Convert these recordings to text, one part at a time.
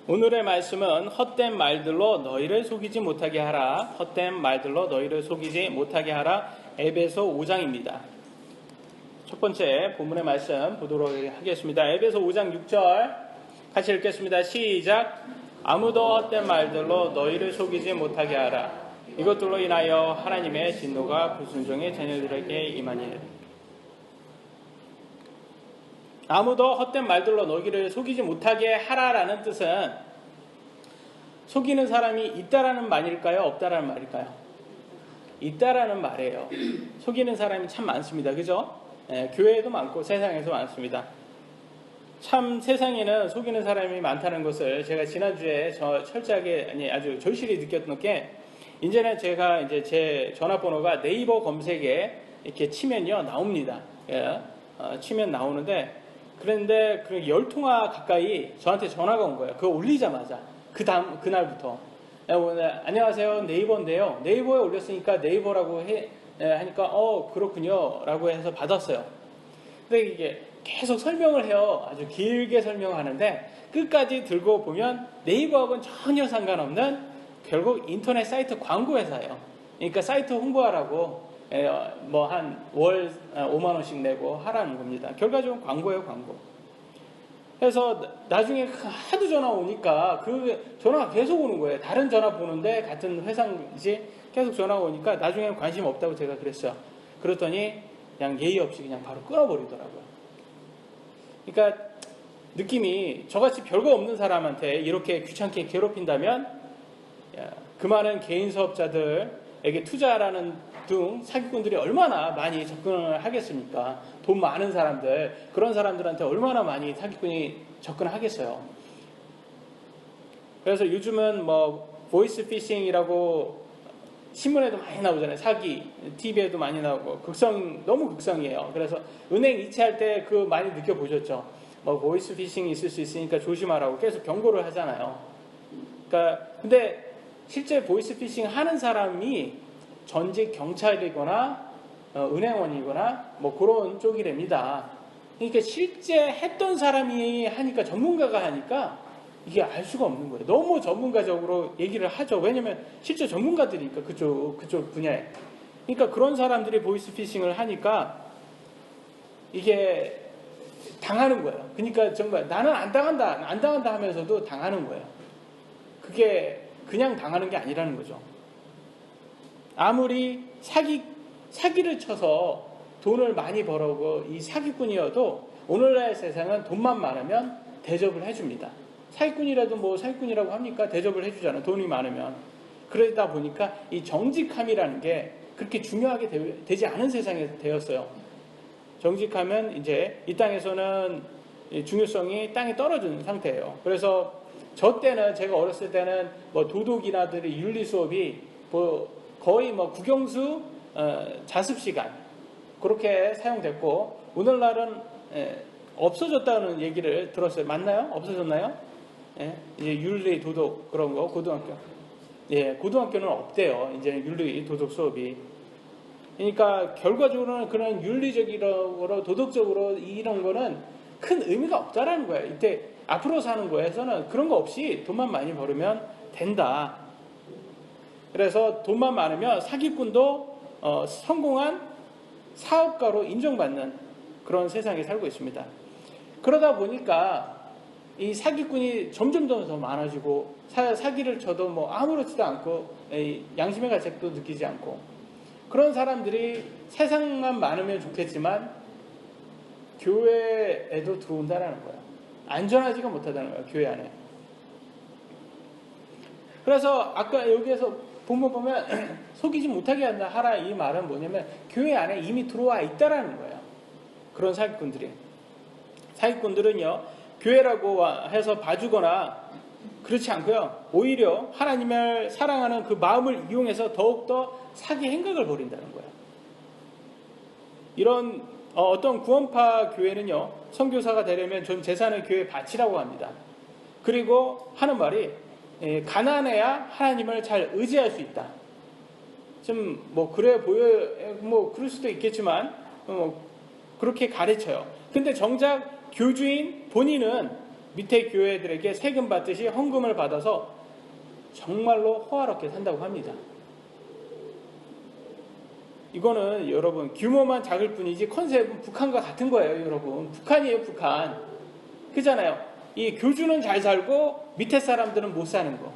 오늘의 말씀은 헛된 말들로 너희를 속이지 못하게 하라. 헛된 말들로 너희를 속이지 못하게 하라. 에베소 5장입니다. 첫 번째 본문의 말씀 보도록 하겠습니다. 에베소 5장 6절 같이 읽겠습니다. 시작. 아무도 헛된 말들로 너희를 속이지 못하게 하라. 이것들로 인하여 하나님의 진노가 불순종의 자녀들에게 임하니라. 아무도 헛된 말들로 너희를 속이지 못하게 하라라는 뜻은 속이는 사람이 있다라는 말일까요? 없다라는 말일까요? 있다라는 말이에요. 속이는 사람이 참 많습니다. 그죠? 교회에도 많고 세상에도 많습니다. 참 세상에는 속이는 사람이 많다는 것을 제가 지난주에 철저하게 아주 절실히 느꼈던 게, 이제는 제가 이제 제 전화번호가 네이버 검색에 이렇게 치면요 나옵니다. 치면 나오는데, 그런데 그 10통화 가까이 저한테 전화가 온 거예요. 그거 올리자마자 그날부터 안녕하세요, 네이버인데요. 네이버에 올렸으니까 네이버라고 하니까 그렇군요 라고 해서 받았어요. 근데 이게 계속 설명을 해요. 아주 길게 설명하는데 끝까지 들고 보면 네이버하고는 전혀 상관없는 결국 인터넷 사이트 광고 회사예요. 그러니까 사이트 홍보하라고 뭐 한 월 5만 원씩 내고 하라는 겁니다. 결과적으로 광고예요, 광고. 그래서 나중에 하도 전화 오니까 그 전화가 계속 오는 거예요. 다른 전화 보는데 같은 회사인지 계속 전화가 오니까 나중에는 관심 없다고 제가 그랬어요. 그랬더니 그냥 예의 없이 그냥 바로 끊어버리더라고요. 그러니까 느낌이 저같이 별거 없는 사람한테 이렇게 귀찮게 괴롭힌다면 그 많은 개인 사업자들에게 투자라는 등 사기꾼들이 얼마나 많이 접근을 하겠습니까? 돈 많은 사람들, 그런 사람들한테 얼마나 많이 사기꾼이 접근을 하겠어요. 그래서 요즘은 뭐 보이스 피싱이라고 신문에도 많이 나오잖아요. 사기, TV에도 많이 나오고 너무 극성이에요. 그래서 은행 이체할 때 그 많이 느껴보셨죠? 뭐 보이스 피싱이 있을 수 있으니까 조심하라고 계속 경고를 하잖아요. 그러니까 근데 실제 보이스 피싱 하는 사람이 전직 경찰이거나 은행원이거나 뭐 그런 쪽이랍니다. 그러니까 실제 했던 사람이 하니까, 전문가가 하니까 이게 알 수가 없는 거예요. 너무 전문가적으로 얘기를 하죠. 왜냐면 실제 전문가들이니까 그쪽 분야에. 그러니까 그런 사람들이 보이스피싱을 하니까 이게 당하는 거예요. 그러니까 정말 나는 안 당한다 하면서도 당하는 거예요. 그게 그냥 당하는 게 아니라는 거죠. 아무리 사기를 쳐서 돈을 많이 벌어오고 이 사기꾼이어도 오늘날 세상은 돈만 많으면 대접을 해줍니다. 사기꾼이라도 뭐 사기꾼이라고 합니까? 대접을 해주잖아요. 돈이 많으면. 그러다 보니까 이 정직함이라는 게 그렇게 중요하게 되지 않은 세상에 되었어요. 정직하면 이제 이 땅에서는 중요성이 땅에 떨어지는 상태예요. 그래서 저 때는, 제가 어렸을 때는 뭐 도덕이나들의 윤리 수업이 거의 뭐 국영수 자습 시간 그렇게 사용됐고, 오늘날은 없어졌다는 얘기를 들었어요. 맞나요? 없어졌나요? 이제 윤리 도덕 그런 거 고등학교. 고등학교는 없대요. 이제 윤리 도덕 수업이. 그러니까 결과적으로는 그런 윤리적으로 도덕적으로 이런 거는 큰 의미가 없다라는 거예요. 이때 앞으로 사는 거에서는 그런 거 없이 돈만 많이 벌으면 된다. 그래서 돈만 많으면 사기꾼도 성공한 사업가로 인정받는 그런 세상에 살고 있습니다. 그러다 보니까 이 사기꾼이 점점 더 많아지고, 사기를 쳐도 뭐 아무렇지도 않고 양심의 가책도 느끼지 않고, 그런 사람들이 세상만 많으면 좋겠지만 교회에도 들어온다는 거예요. 안전하지가 못하다는 거예요, 교회 안에. 그래서 아까 여기에서 본문 보면 속이지 못하게 하라, 이 말은 뭐냐면 교회 안에 이미 들어와 있다라는 거예요. 그런 사기꾼들은요 교회라고 해서 봐주거나 그렇지 않고요, 오히려 하나님을 사랑하는 그 마음을 이용해서 더욱더 사기 행각을 벌인다는 거예요. 이런 어떤 구원파 교회는요, 선교사가 되려면 전 재산을 교회에 바치라고 합니다. 그리고 하는 말이 가난해야 하나님을 잘 의지할 수 있다. 좀 뭐 그래 보여, 뭐 그럴 수도 있겠지만 그렇게 가르쳐요. 근데 정작 교주인 본인은 밑에 교회들에게 세금 받듯이 헌금을 받아서 정말로 호화롭게 산다고 합니다. 이거는 여러분 규모만 작을 뿐이지 컨셉은 북한과 같은 거예요. 여러분 북한이에요. 북한. 그잖아요. 이 교주는 잘 살고 밑에 사람들은 못 사는 거.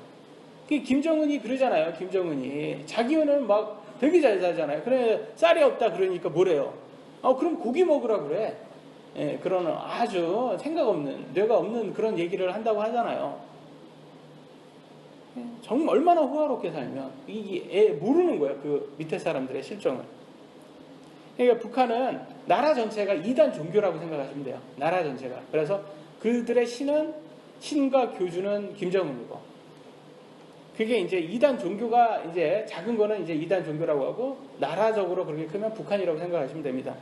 김정은이 그러잖아요. 김정은이 자기는 막 되게 잘 살잖아요. 그래 쌀이 없다 그러니까 뭐래요? 그럼 고기 먹으라 그래. 예, 그런 아주 생각 없는, 뇌가 없는 그런 얘기를 한다고 하잖아요. 정말 얼마나 호화롭게 살면 이게 모르는 거예요. 그 밑에 사람들의 실정을. 그러니까 북한은 나라 전체가 이단 종교라고 생각하시면 돼요. 나라 전체가. 그래서 그들의 신과 교주는 김정은이고, 그게 이제 이단 종교가 이제 작은 거는 이제 이단 종교라고 하고, 나라적으로 그렇게 크면 북한이라고 생각하시면 됩니다.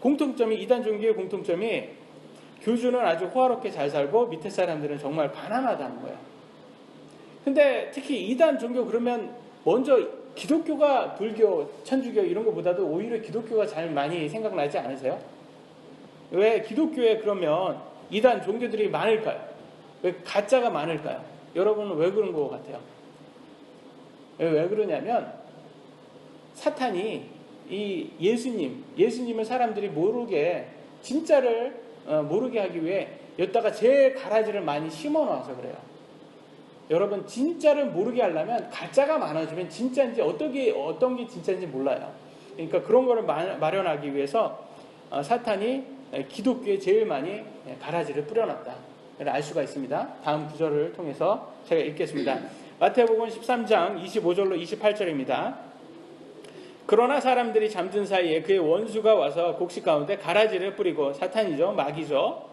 공통점이, 이단 종교의 공통점이 교주는 아주 호화롭게 잘 살고 밑에 사람들은 정말 가난하다는 거예요. 근데 특히 이단 종교 그러면 먼저 기독교가 불교, 천주교 이런 것보다도 오히려 기독교가 잘 많이 생각나지 않으세요? 왜 기독교에 그러면 이단 종교들이 많을까요? 왜 가짜가 많을까요? 여러분은 왜 그런 것 같아요? 왜 그러냐면 사탄이 이 예수님을 사람들이 모르게, 진짜를 모르게 하기 위해 여기다가 제 가라지를 많이 심어놔서 그래요. 여러분 진짜를 모르게 하려면 가짜가 많아지면 진짜인지 어떤 게 진짜인지 몰라요. 그러니까 그런 거를 마련하기 위해서 사탄이 기독교에 제일 많이 가라지를 뿌려놨다. 알 수가 있습니다. 다음 구절을 통해서 제가 읽겠습니다. 마태복음 13장 25절로 28절입니다. 그러나 사람들이 잠든 사이에 그의 원수가 와서 곡식 가운데 가라지를 뿌리고, 사탄이죠, 마귀죠,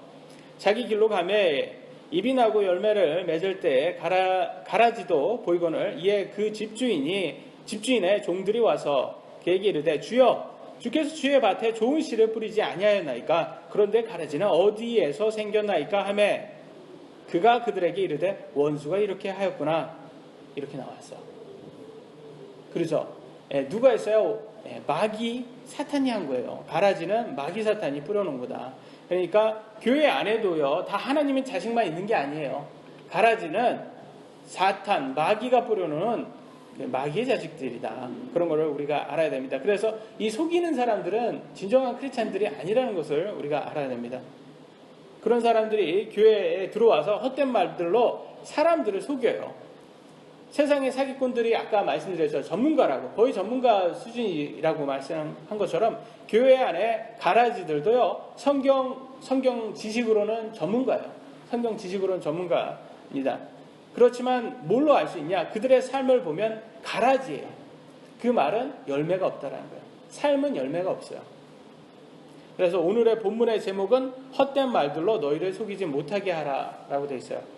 자기 길로 가매 입이 나고 열매를 맺을 때 가라지도 보이거늘 이에 그 집주인의 종들이 와서 그에게 이르되, 주여, 주께서 주의 밭에 좋은 씨를 뿌리지 아니하였나이까? 그런데 가라지는 어디에서 생겼나이까? 하매 그가 그들에게 이르되, 원수가 이렇게 하였구나. 이렇게 나왔어. 그래서 누가 했어요? 마귀 사탄이 한 거예요. 가라지는 마귀 사탄이 뿌려놓은 거다. 그러니까 교회 안에도요, 다 하나님의 자식만 있는 게 아니에요. 가라지는 사탄, 마귀가 뿌려놓은 마귀의 자식들이다. 그런 거를 우리가 알아야 됩니다. 그래서 이 속이는 사람들은 진정한 크리스찬들이 아니라는 것을 우리가 알아야 됩니다. 그런 사람들이 교회에 들어와서 헛된 말들로 사람들을 속여요. 세상의 사기꾼들이 아까 말씀드렸죠. 전문가라고, 거의 전문가 수준이라고 말씀한 것처럼 교회 안에 가라지들도요, 성경 지식으로는 전문가예요. 성경 지식으로는 전문가입니다. 그렇지만 뭘로 알 수 있냐? 그들의 삶을 보면 가라지예요. 그 말은 열매가 없다라는 거예요. 삶은 열매가 없어요. 그래서 오늘의 본문의 제목은 헛된 말들로 너희를 속이지 못하게 하라라고 되어 있어요.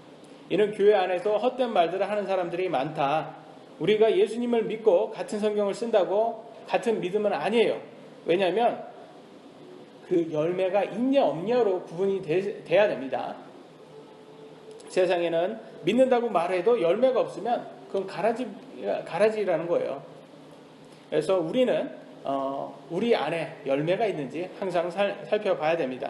이는 교회 안에서 헛된 말들을 하는 사람들이 많다. 우리가 예수님을 믿고 같은 성경을 쓴다고 같은 믿음은 아니에요. 왜냐하면 그 열매가 있냐 없냐로 구분이 돼야 됩니다. 세상에는 믿는다고 말해도 열매가 없으면 그건 가라지라는 거예요. 그래서 우리는 우리 안에 열매가 있는지 항상 살펴봐야 됩니다.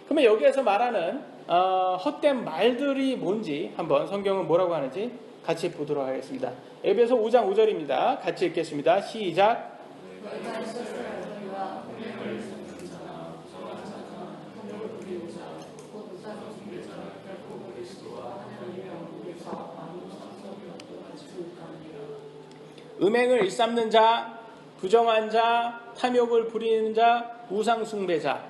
그러면 여기에서 말하는 헛된 말들이 뭔지 한번 성경은 뭐라고 하는지 같이 보도록 하겠습니다. 에베소 5장 5절입니다. 같이 읽겠습니다. 시작. 음행을 일삼는 자, 부정한 자, 탐욕을 부리는 자, 우상 숭배자,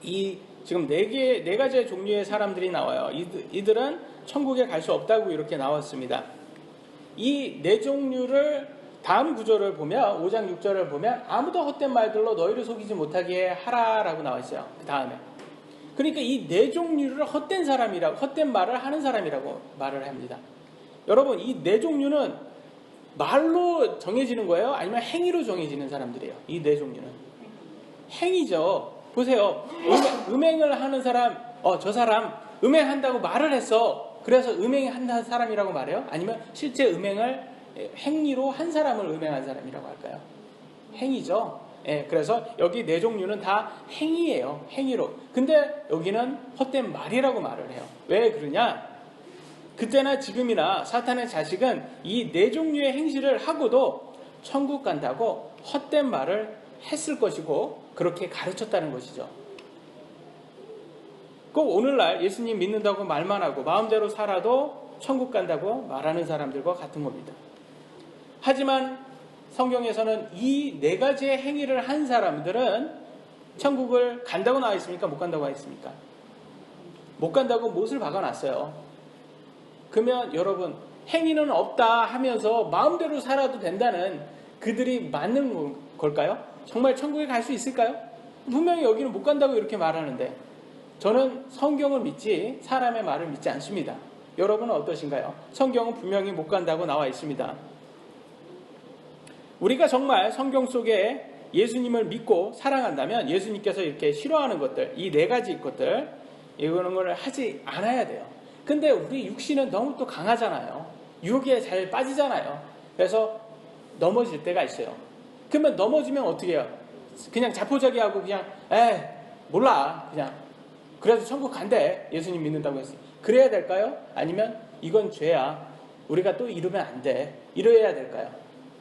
이 지금 네 가지의 종류의 사람들이 나와요. 이들은 천국에 갈 수 없다고 이렇게 나왔습니다. 이 네 종류를 다음 구절을 보면, 5장 6절을 보면 아무도 헛된 말들로 너희를 속이지 못하게 하라라고 나와 있어요. 그 다음에. 그러니까 이 네 종류를 헛된 말을 하는 사람이라고 말을 합니다. 여러분, 이 네 종류는 말로 정해지는 거예요? 아니면 행위로 정해지는 사람들이에요? 이 네 종류는 행위죠. 보세요. 음행을 하는 사람, 저 사람 음행한다고 말을 했어. 그래서 음행한 사람이라고 말해요? 아니면 실제 음행을 행위로 한 사람을 음행한 사람이라고 할까요? 행위죠. 예, 그래서 여기 네 종류는 다 행위예요. 행위로. 근데 여기는 헛된 말이라고 말을 해요. 왜 그러냐? 그때나 지금이나 사탄의 자식은 이 네 종류의 행실을 하고도 천국 간다고 헛된 말을 했을 것이고 그렇게 가르쳤다는 것이죠. 꼭 오늘날 예수님 믿는다고 말만 하고 마음대로 살아도 천국 간다고 말하는 사람들과 같은 겁니다. 하지만 성경에서는 이 네 가지의 행위를 한 사람들은 천국을 간다고 나와 있습니까? 못 간다고 나와 있습니까? 못 간다고 못을 박아놨어요. 그러면 여러분, 행위는 없다 하면서 마음대로 살아도 된다는 그들이 맞는 걸까요? 정말 천국에 갈 수 있을까요? 분명히 여기는 못 간다고 이렇게 말하는데 저는 성경을 믿지 사람의 말을 믿지 않습니다. 여러분은 어떠신가요? 성경은 분명히 못 간다고 나와 있습니다. 우리가 정말 성경 속에 예수님을 믿고 사랑한다면 예수님께서 이렇게 싫어하는 것들, 이 네 가지 것들, 이런 걸 하지 않아야 돼요. 근데 우리 육신은 너무 또 강하잖아요. 유혹에 잘 빠지잖아요. 그래서 넘어질 때가 있어요. 그러면 넘어지면 어떻게 해요? 그냥 자포자기하고 그냥 몰라 그냥 그래도 천국 간대. 예수님 믿는다고 했어요. 그래야 될까요? 아니면 이건 죄야. 우리가 또 이러면 안 돼. 이래야 될까요?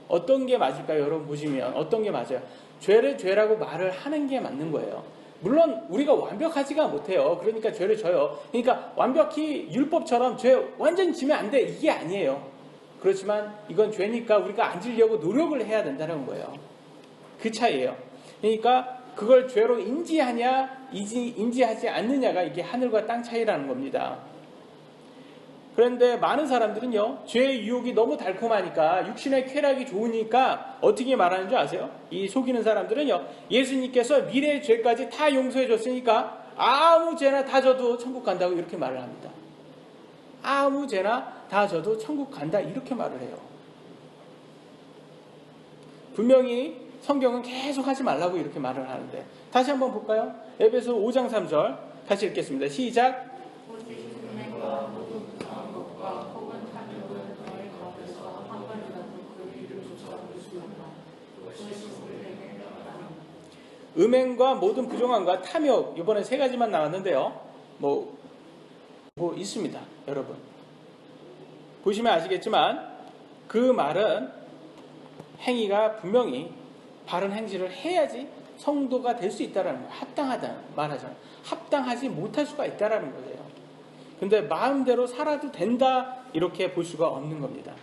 어떤 게 맞을까요? 여러분 보시면 어떤 게 맞아요? 죄를 죄라고 말을 하는 게 맞는 거예요. 물론 우리가 완벽하지가 못해요. 그러니까 죄를 져요. 그러니까 완벽히 율법처럼 죄 완전히 지면 안 돼. 이게 아니에요. 그렇지만 이건 죄니까 우리가 안 지려고 노력을 해야 된다는 거예요. 그 차이예요. 그러니까 그걸 죄로 인지하냐 인지하지 않느냐가 이게 하늘과 땅 차이라는 겁니다. 그런데 많은 사람들은요, 죄의 유혹이 너무 달콤하니까 육신의 쾌락이 좋으니까 어떻게 말하는 줄 아세요? 이 속이는 사람들은요, 예수님께서 미래의 죄까지 다 용서해 줬으니까 아무 죄나 다 져도 천국 간다고 이렇게 말을 합니다. 아무 죄나 다 져도 천국 간다 이렇게 말을 해요. 분명히 성경은 계속 하지 말라고 이렇게 말을 하는데 다시 한번 볼까요? 에베소 5장 3절 다시 읽겠습니다. 시작. 음행과 모든 부정함과 탐욕, 이번에 세 가지만 나왔는데요. 뭐 있습니다, 여러분. 보시면 아시겠지만 그 말은 행위가 분명히 바른 행실을 해야지 성도가 될 수 있다는 거예요. 합당하다 말하잖아요. 합당하지 못할 수가 있다는 거예요. 근데 마음대로 살아도 된다 이렇게 볼 수가 없는 겁니다.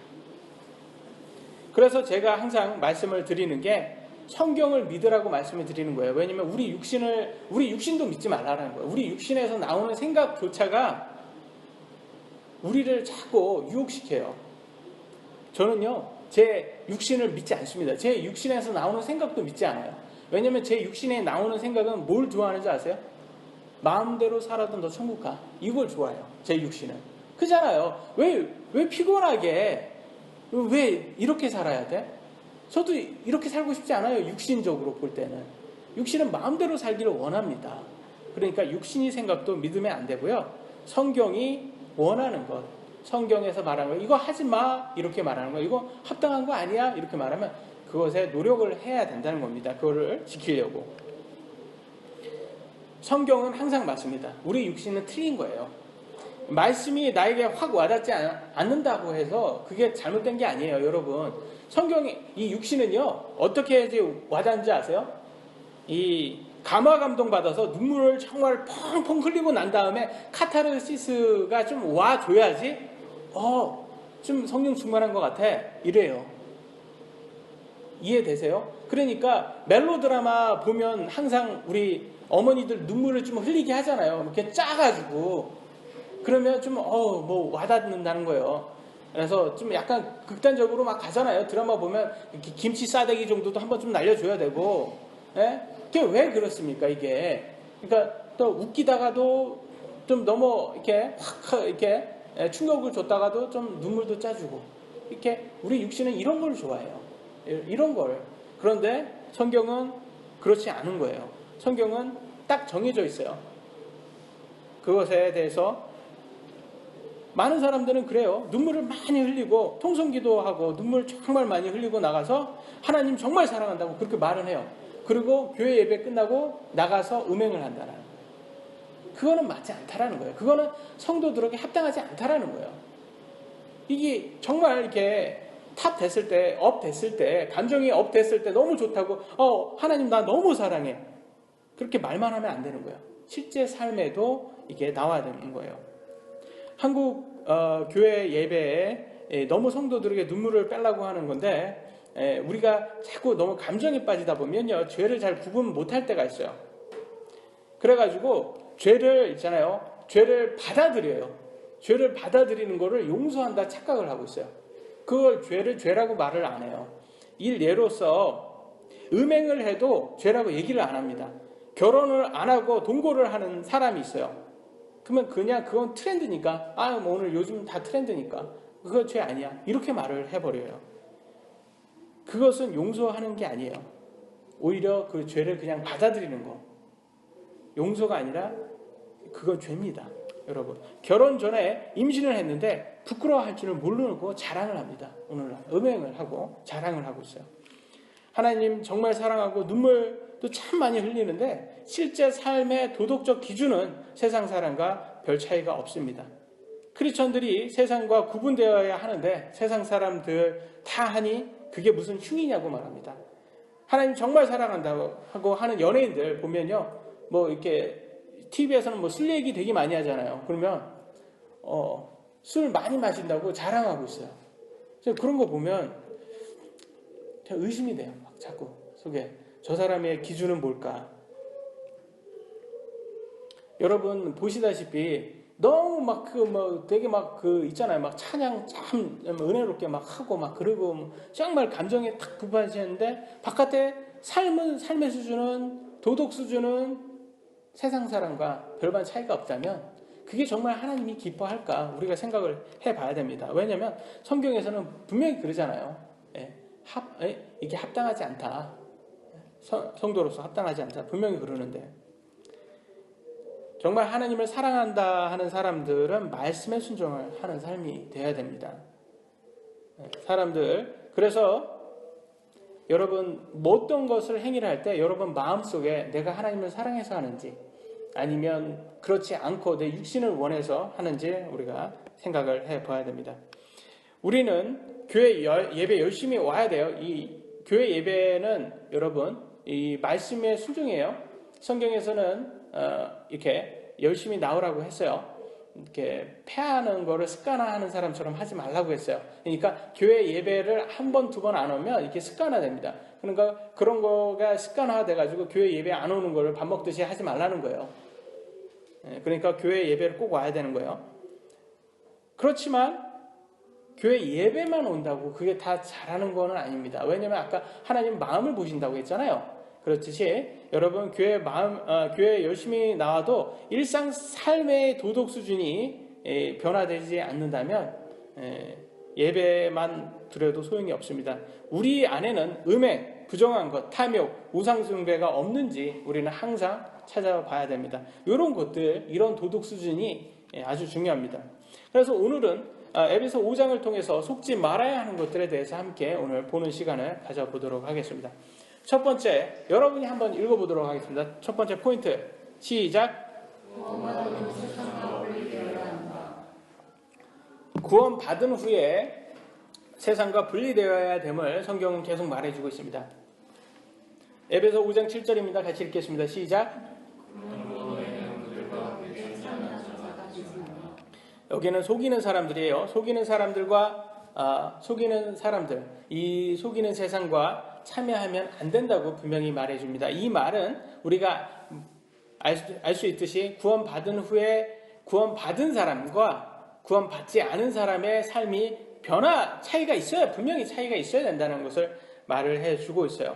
그래서 제가 항상 말씀을 드리는 게 성경을 믿으라고 말씀을 드리는 거예요. 왜냐면 우리 육신도 믿지 말라는 거예요. 우리 육신에서 나오는 생각조차가 우리를 자꾸 유혹시켜요. 저는요, 제 육신을 믿지 않습니다. 제 육신에서 나오는 생각도 믿지 않아요. 왜냐면 제 육신에 나오는 생각은 뭘 좋아하는지 아세요? 마음대로 살아도 너 천국 가. 이걸 좋아해요. 제 육신은. 그잖아요. 왜 피곤하게, 왜 이렇게 살아야 돼? 저도 이렇게 살고 싶지 않아요. 육신적으로 볼 때는. 육신은 마음대로 살기를 원합니다. 그러니까 육신이 생각도 믿으면 안 되고요. 성경이 원하는 것, 성경에서 말하는 거, 이거 하지 마 이렇게 말하는 거, 이거 합당한 거 아니야 이렇게 말하면 그것에 노력을 해야 된다는 겁니다. 그거를 지키려고. 성경은 항상 맞습니다. 우리 육신은 틀린 거예요. 말씀이 나에게 확 와닿지 않는다고 해서 그게 잘못된 게 아니에요, 여러분. 성경이, 이 육신은요, 어떻게 이제 와닿는지 아세요? 이 감화 감동 받아서 눈물을 정말 펑펑 흘리고 난 다음에 카타르시스가 좀 와줘야지, 좀 성령 충만한 것 같아. 이래요. 이해되세요? 그러니까 멜로드라마 보면 항상 우리 어머니들 눈물을 좀 흘리게 하잖아요. 이렇게 짜가지고. 그러면 좀 와닿는다는 거예요. 그래서 좀 약간 극단적으로 막 가잖아요. 드라마 보면 김치 싸대기 정도도 한번 좀 날려줘야 되고. 예? 그게 왜 그렇습니까, 이게? 그러니까 또 웃기다가도 좀 너무 이렇게 확 이렇게 충격을 줬다가도 좀 눈물도 짜주고. 이렇게 우리 육신은 이런 걸 좋아해요. 이런 걸. 그런데 성경은 그렇지 않은 거예요. 성경은 딱 정해져 있어요. 그것에 대해서 많은 사람들은 그래요. 눈물을 많이 흘리고 통성기도하고 눈물 정말 많이 흘리고 나가서 하나님 정말 사랑한다고 그렇게 말은 해요. 그리고 교회 예배 끝나고 나가서 음행을 한다는 거예요. 그거는 맞지 않다라는 거예요. 그거는 성도들에게 합당하지 않다라는 거예요. 이게 정말 이렇게 탑 됐을 때, 업 됐을 때, 감정이 업 됐을 때 너무 좋다고 하나님 나 너무 사랑해. 그렇게 말만 하면 안 되는 거예요. 실제 삶에도 이게 나와야 되는 거예요. 한국 교회 예배에 너무 성도들에게 눈물을 빼려고 하는 건데 우리가 자꾸 너무 감정에 빠지다 보면요, 죄를 잘 구분 못할 때가 있어요. 그래가지고 죄를 있잖아요, 죄를 받아들여요. 죄를 받아들이는 거를 용서한다 착각을 하고 있어요. 그걸 죄를 죄라고 말을 안 해요. 예로서 음행을 해도 죄라고 얘기를 안 합니다. 결혼을 안 하고 동거를 하는 사람이 있어요. 그러면 그냥 그건 트렌드니까, 뭐 오늘 요즘 다 트렌드니까 그거 죄 아니야, 이렇게 말을 해버려요. 그것은 용서하는 게 아니에요. 오히려 그 죄를 그냥 받아들이는 거, 용서가 아니라 그건 죄입니다. 여러분, 결혼 전에 임신을 했는데 부끄러워할 줄을 모르고 자랑을 합니다. 오늘날 음행을 하고 자랑을 하고 있어요. 하나님 정말 사랑하고 눈물도 참 많이 흘리는데 실제 삶의 도덕적 기준은 세상 사람과 별 차이가 없습니다. 크리스천들이 세상과 구분되어야 하는데 세상 사람들 다 하니 그게 무슨 흉이냐고 말합니다. 하나님 정말 사랑한다고 하고 하는 연예인들 보면요, 뭐 이렇게 TV에서는 뭐 술 얘기 되게 많이 하잖아요. 그러면 술 많이 마신다고 자랑하고 있어요. 그래서 그런 거 보면 의심이 돼요. 막 자꾸 속에 저 사람의 기준은 뭘까? 여러분 보시다시피 너무 막 되게 막 있잖아요. 막 찬양 참 은혜롭게 막 하고 막 그러고 정말 감정에 탁 부딪히는데 바깥에 삶의 수준은, 도덕 수준은 세상 사람과 별반 차이가 없다면 그게 정말 하나님이 기뻐할까 우리가 생각을 해봐야 됩니다. 왜냐하면 성경에서는 분명히 그러잖아요. 이게 합당하지 않다. 성도로서 합당하지 않다. 분명히 그러는데 정말 하나님을 사랑한다 하는 사람들은 말씀에 순종을 하는 삶이 되어야 됩니다. 사람들, 그래서 여러분 어떤 것을 행위를 할 때 여러분 마음속에 내가 하나님을 사랑해서 하는지 아니면 그렇지 않고 내 육신을 원해서 하는지 우리가 생각을 해봐야 됩니다. 우리는 교회 예배 열심히 와야 돼요. 이 교회 예배는 여러분 이 말씀에 순종해요. 성경에서는 이렇게 열심히 나오라고 했어요. 이렇게 패하는 거를 습관화하는 사람처럼 하지 말라고 했어요. 그러니까 교회 예배를 한 번, 두 번 안 오면 이렇게 습관화됩니다. 그러니까 그런 거가 습관화돼가지고 교회 예배 안 오는 거를 밥 먹듯이 하지 말라는 거예요. 그러니까 교회 예배를 꼭 와야 되는 거예요. 그렇지만 교회 예배만 온다고 그게 다 잘하는 거는 아닙니다. 왜냐하면 아까 하나님 마음을 보신다고 했잖아요. 그렇듯이 여러분 교회 열심히 나와도 일상 삶의 도덕 수준이 변화되지 않는다면 예배만 드려도 소용이 없습니다. 우리 안에는 음행, 부정한 것, 탐욕, 우상숭배가 없는지 우리는 항상 찾아봐야 됩니다. 이런 것들, 이런 도덕 수준이 아주 중요합니다. 그래서 오늘은 에베소 5장을 통해서 속지 말아야 하는 것들에 대해서 함께 오늘 보는 시간을 가져보도록 하겠습니다. 첫 번째, 여러분이 한번 읽어보도록 하겠습니다. 첫 번째 포인트, 시작. 구원 받은 후에 세상과 분리되어야 됨을 성경은 계속 말해주고 있습니다. 에베소 5장 7절입니다. 같이 읽겠습니다. 시작. 여기는 속이는 사람들이에요. 속이는 사람들과 속이는 사람들, 이 속이는 세상과 참여하면 안 된다고 분명히 말해줍니다. 이 말은 우리가 알 수 있듯이 구원받은 후에 구원받은 사람과 구원받지 않은 사람의 삶이 차이가 있어요. 분명히 차이가 있어야 된다는 것을 말을 해주고 있어요.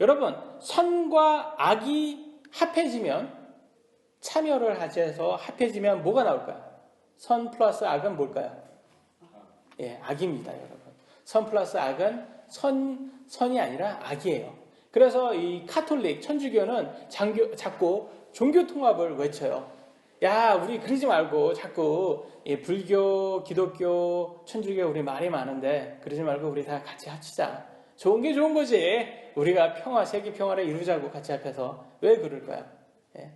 여러분, 선과 악이 합해지면, 참여를 하셔서 합해지면 뭐가 나올까요? 선 플러스 악은 뭘까요? 악입니다, 여러분. 선 플러스 악은 선이 아니라 악이에요. 그래서 이 카톨릭, 천주교는 자꾸 종교 통합을 외쳐요. 야, 우리 그러지 말고 자꾸 불교, 기독교, 천주교 우리 말이 많은데 그러지 말고 우리 다 같이 합치자. 좋은 게 좋은 거지. 우리가 평화, 세계 평화를 이루자고 같이 합해서. 왜 그럴까요?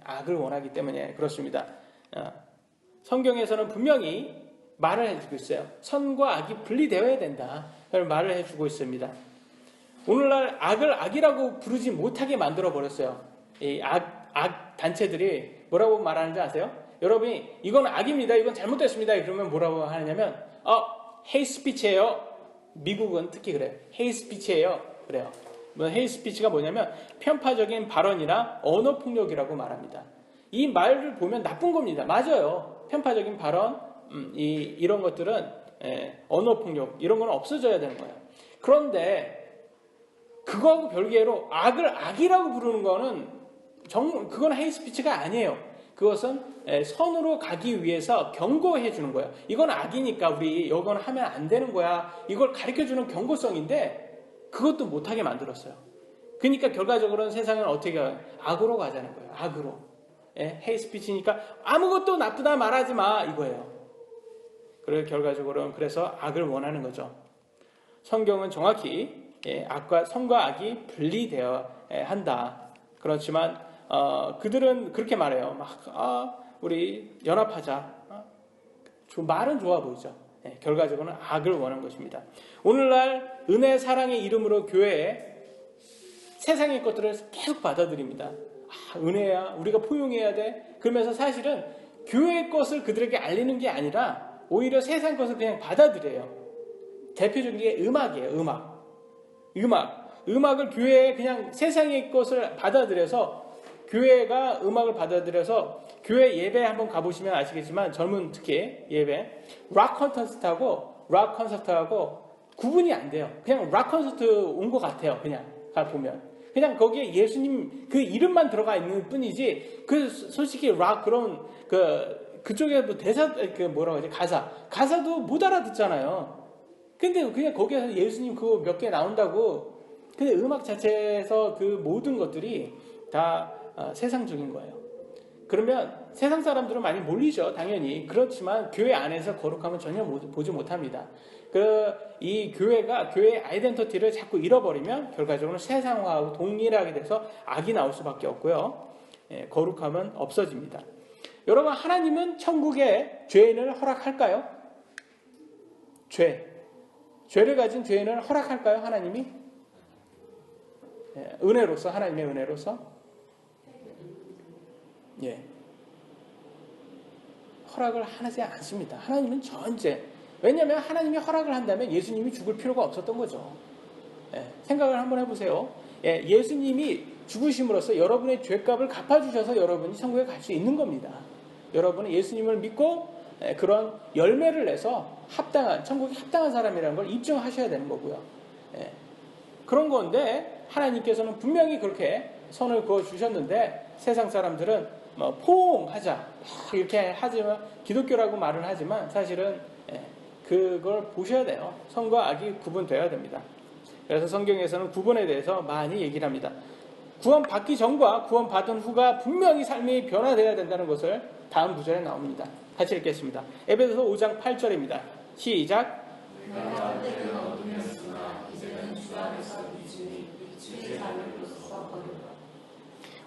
악을 원하기 때문에 그렇습니다. 성경에서는 분명히 말을 해주고 있어요. 선과 악이 분리되어야 된다. 그런 말을 해주고 있습니다. 오늘날 악을 악이라고 부르지 못하게 만들어 버렸어요. 이 악 단체들이 뭐라고 말하는지 아세요? 여러분이 이건 악입니다. 이건 잘못됐습니다. 그러면 뭐라고 하느냐면 헤이트 스피치예요. 미국은 특히 그래요. 헤이트 스피치예요. 그래요. 헤이트 스피치가 뭐냐면 편파적인 발언이나 언어 폭력이라고 말합니다. 이 말을 보면 나쁜 겁니다. 맞아요. 편파적인 발언, 이런 것들은 언어 폭력 이런 건 없어져야 되는 거예요. 그런데 그거하고 별개로 악을 악이라고 부르는 거는 그건 헤이트 스피치가 아니에요. 그것은 선으로 가기 위해서 경고해 주는 거예요. 이건 악이니까 우리 이건 하면 안 되는 거야. 이걸 가르쳐 주는 경고성인데 그것도 못하게 만들었어요. 그러니까 결과적으로는 세상은 어떻게 가요? 악으로 가자는 거예요. 악으로. 헤이트 스피치니까 아무것도 나쁘다 말하지 마 이거예요. 그래서 결과적으로는 그래서 악을 원하는 거죠. 성경은 정확히 선과 악이 분리되어야 한다. 그렇지만 그들은 그렇게 말해요. 우리 연합하자. 말은 좋아 보이죠. 결과적으로는 악을 원하는 것입니다. 오늘날 은혜 사랑의 이름으로 교회에 세상의 것들을 계속 받아들입니다. 은혜야, 우리가 포용해야 돼. 그러면서 사실은 교회의 것을 그들에게 알리는 게 아니라 오히려 세상 것을 그냥 받아들여요. 대표적인 게 음악이에요. 음악을 교회에 그냥 세상의 것을 받아들여서 교회가 음악을 받아들여서 교회 예배 한번 가보시면 아시겠지만 젊은 특히 예배 락 콘서트하고 구분이 안 돼요. 그냥 락 콘서트 온 것 같아요. 그냥 보면 그냥 거기에 예수님 그 이름만 들어가 있는 뿐이지 솔직히 락 그런 그쪽에 뭐 대사 뭐라고 하지 가사도 못 알아듣잖아요. 근데 그냥 거기에서 예수님 그거 몇 개 나온다고 근데 음악 자체에서 그 모든 것들이 다 세상적인 거예요. 그러면 세상 사람들은 많이 몰리죠. 당연히. 그렇지만 교회 안에서 거룩함은 전혀 보지 못합니다. 이 교회가 교회의 아이덴티티를 자꾸 잃어버리면 결과적으로 세상화하고 동일하게 돼서 악이 나올 수밖에 없고요. 거룩함은 없어집니다. 여러분 하나님은 천국에 죄인을 허락할까요? 죄를 가진 죄인을 허락할까요? 하나님이? 은혜로서 하나님의 은혜로서 허락을 하지 않습니다. 하나님은 전제. 왜냐하면 하나님이 허락을 한다면 예수님이 죽을 필요가 없었던 거죠. 생각을 한번 해보세요. 예수님이 죽으심으로써 여러분의 죄값을 갚아주셔서 여러분이 천국에 갈 수 있는 겁니다. 여러분은 예수님을 믿고 그런 열매를 내서 천국에 합당한 사람이라는 걸 입증하셔야 되는 거고요. 그런 건데 하나님께서는 분명히 그렇게 선을 그어주셨는데 세상 사람들은 포옹하자 이렇게 하지만 기독교라고 말을 하지만 사실은 그걸 보셔야 돼요. 선과 악이 구분되어야 됩니다. 그래서 성경에서는 구분에 대해서 많이 얘기를 합니다. 구원받기 전과 구원받은 후가 분명히 삶이 변화되어야 된다는 것을 다음 구절에 나옵니다. 같이 읽겠습니다. 에베소서 5장 8절입니다. 시작.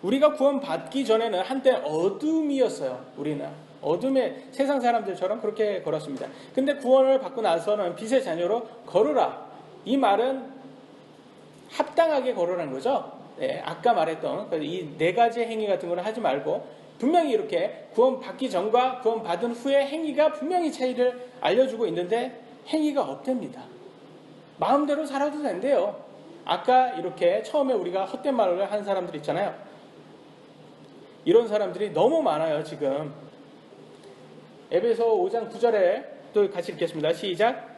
우리가 구원받기 전에는 한때 어둠이었어요. 우리는 어둠의 세상 사람들처럼 그렇게 걸었습니다. 근데 구원을 받고 나서는 빛의 자녀로 걸으라. 이 말은 합당하게 걸으라는 거죠. 아까 말했던 이 네 가지 행위 같은 거는 하지 말고 분명히 이렇게 구원받기 전과 구원받은 후의 행위가 분명히 차이를 알려주고 있는데 행위가 없답니다. 마음대로 살아도 된대요. 아까 이렇게 처음에 우리가 헛된 말을 한 사람들 있잖아요. 이런 사람들이 너무 많아요. 지금 에베소 5장 9절에 또 같이 읽겠습니다. 시작.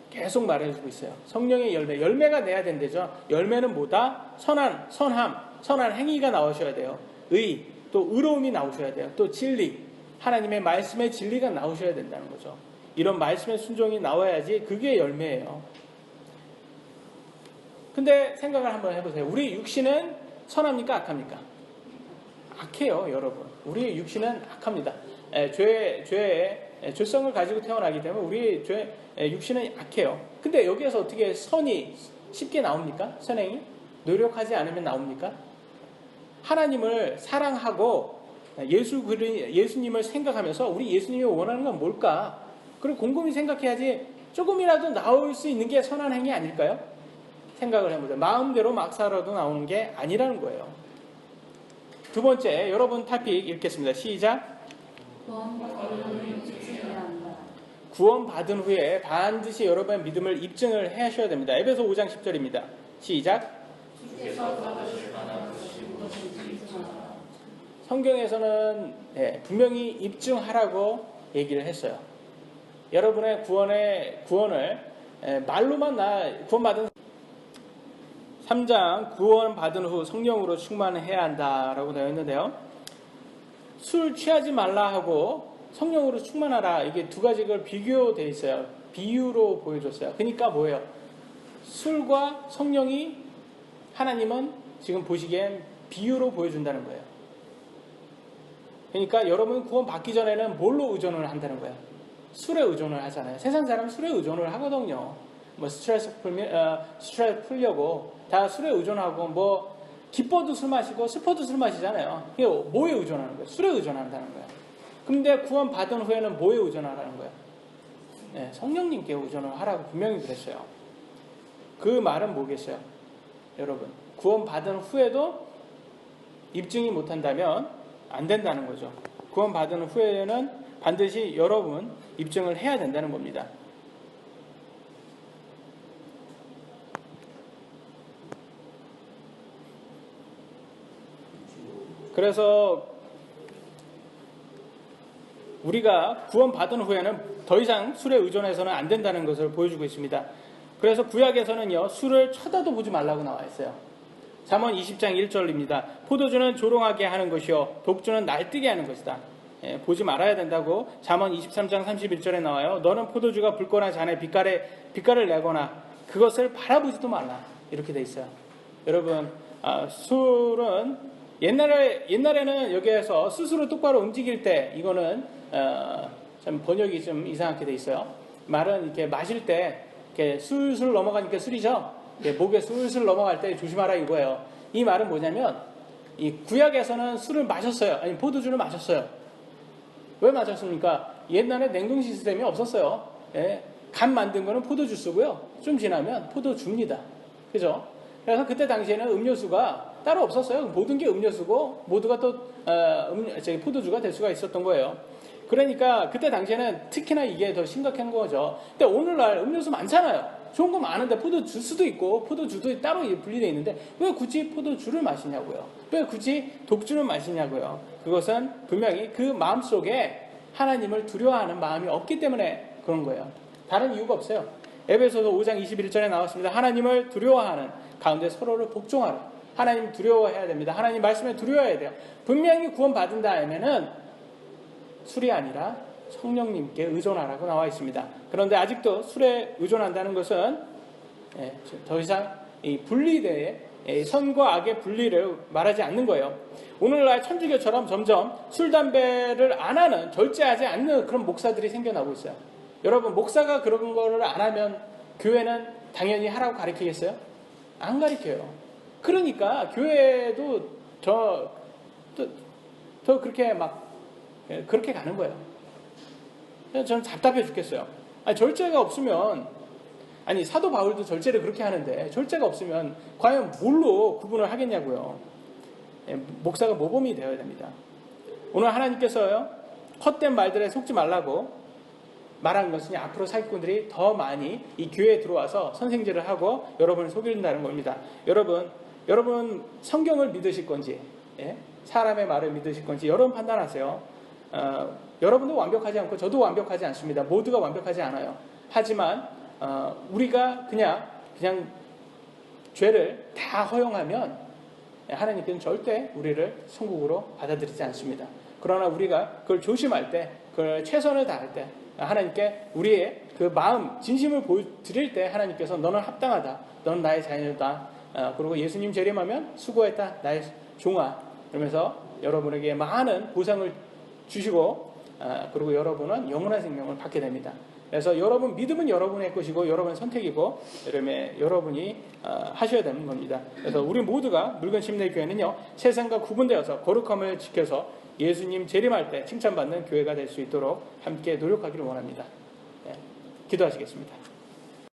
계속 말해주고 있어요. 성령의 열매가 내야 된대죠. 열매는 뭐다? 선한 행위가 나오셔야 돼요. 또 의로움이 나오셔야 돼요. 또 진리, 하나님의 말씀의 진리가 나오셔야 된다는 거죠. 이런 말씀의 순종이 나와야지 그게 열매예요. 근데 생각을 한번 해보세요. 우리 육신은 선합니까? 악합니까? 악해요, 여러분. 우리 육신은 악합니다. 죄에 죄성을 가지고 태어나기 때문에 우리 육신은 약해요. 근데 여기에서 어떻게 선이 쉽게 나옵니까? 선행이? 노력하지 않으면 나옵니까? 하나님을 사랑하고 예수님을 생각하면서 우리 예수님이 원하는 건 뭘까? 그리고 곰곰이 생각해야지 조금이라도 나올 수 있는 게 선한 행위 아닐까요? 생각을 해보자. 마음대로 막 살아도 나오는 게 아니라는 거예요. 두 번째, 여러분 토픽 읽겠습니다. 시작. 구원받은 후에 반드시 여러분의 믿음을 입증을 하셔야 됩니다. 에베소 5장 10절입니다. 시작. 성경에서는 분명히 입증하라고 얘기를 했어요. 여러분의 구원을 말로만 구원받은 3장 구원받은 후 성령으로 충만해야 한다라고 되어 있는데요. 술 취하지 말라 하고 성령으로 충만하라, 이게 두 가지가 비교되어 있어요. 비유로 보여줬어요. 그러니까 뭐예요? 술과 성령이 하나님은 지금 보시기엔 비유로 보여준다는 거예요. 그러니까 여러분 구원 받기 전에는 뭘로 의존을 한다는 거예요? 술에 의존을 하잖아요. 세상 사람 술에 의존을 하거든요. 뭐 스트레스 풀려고 다 술에 의존하고, 뭐 기뻐도 술 마시고 슬퍼도 술 마시잖아요. 이게 뭐에 의존하는 거예요? 술에 의존한다는 거예요. 근데 구원 받은 후에는 뭐에 의존하라는 거예요? 성령님께 의존을 하라고 분명히 그랬어요. 그 말은 뭐겠어요? 여러분, 구원 받은 후에도 입증이 못한다면 안 된다는 거죠. 구원 받은 후에는 반드시 여러분 입증을 해야 된다는 겁니다. 그래서 우리가 구원받은 후에는 더 이상 술에 의존해서는 안 된다는 것을 보여주고 있습니다. 그래서 구약에서는요, 술을 쳐다도 보지 말라고 나와 있어요. 잠언 20장 1절입니다. 포도주는 조롱하게 하는 것이요 독주는 날뛰게 하는 것이다. 보지 말아야 된다고 잠언 23장 31절에 나와요. 너는 포도주가 붉거나 잔에 빛깔을 내거나 그것을 바라보지도 말라, 이렇게 돼 있어요. 여러분, 술은 옛날에는 여기에서 스스로 똑바로 움직일 때, 이거는 참 번역이 좀 이상하게 돼 있어요. 말은 이렇게 마실 때 이렇게 술술 넘어가니까 술이죠. 목에 술술 넘어갈 때 조심하라 이거예요. 이 말은 뭐냐면, 이 구약에서는 술을 마셨어요. 아니, 포도주를 마셨어요. 왜 마셨습니까? 옛날에 냉동 시스템이 없었어요. 간 만든 거는 포도주 쓰고요. 좀 지나면 포도주입니다. 그죠? 그래서 그때 당시에는 음료수가 따로 없었어요. 모든 게 음료수고 모두가 또 포도주가 될 수가 있었던 거예요. 그러니까 그때 당시에는 특히나 이게 더 심각한 거죠. 근데 오늘날 음료수 많잖아요. 좋은 거 많은데 포도주스도 있고 포도주도 따로 분리되어 있는데 왜 굳이 포도주를 마시냐고요. 왜 굳이 독주를 마시냐고요. 그것은 분명히 그 마음속에 하나님을 두려워하는 마음이 없기 때문에 그런 거예요. 다른 이유가 없어요. 에베소서 5장 21절에 나왔습니다. 하나님을 두려워하는 가운데 서로를 복종하라. 하나님 두려워해야 됩니다. 하나님 말씀에 두려워해야 돼요. 분명히 구원받은 다음에는 술이 아니라 성령님께 의존하라고 나와 있습니다. 그런데 아직도 술에 의존한다는 것은 더 이상 이 분리대의 선과 악의 분리를 말하지 않는 거예요. 오늘날 천주교처럼 점점 술, 담배를 안 하는, 절제하지 않는 그런 목사들이 생겨나고 있어요. 여러분, 목사가 그런 거를 안 하면 교회는 당연히 하라고 가르치겠어요? 안 가르쳐요. 그러니까 교회도 더 그렇게 그렇게 가는 거예요. 저는 답답해 죽겠어요. 아니, 절제가 없으면, 아니, 사도 바울도 절제를 그렇게 하는데 절제가 없으면 과연 뭘로 구분을 하겠냐고요. 목사가 모범이 되어야 됩니다. 오늘 하나님께서요, 헛된 말들에 속지 말라고 말한 것은 앞으로 사기꾼들이 더 많이 이 교회에 들어와서 선생질을 하고 여러분을 속인다는 겁니다. 여러분 성경을 믿으실 건지, 사람의 말을 믿으실 건지 여러분 판단하세요. 여러분도 완벽하지 않고 저도 완벽하지 않습니다. 모두가 완벽하지 않아요. 하지만 우리가 그냥 죄를 다 허용하면 하나님께서는 절대 우리를 천국으로 받아들이지 않습니다. 그러나 우리가 그걸 조심할 때, 그걸 최선을 다할 때, 하나님께 우리의 그 마음, 진심을 보여드릴 때 하나님께서 너는 합당하다, 너는 나의 자녀다, 그리고 예수님 재림하면 수고했다, 나의 종아, 그러면서 여러분에게 많은 보상을 주시고 그리고 여러분은 영원한 생명을 받게 됩니다. 그래서 여러분 믿음은 여러분의 것이고 여러분 선택이고 여러분이 하셔야 되는 겁니다. 그래서 우리 모두가 물건 침례교회는요 세상과 구분되어서 거룩함을 지켜서 예수님 재림할 때 칭찬받는 교회가 될 수 있도록 함께 노력하기를 원합니다. 기도하시겠습니다.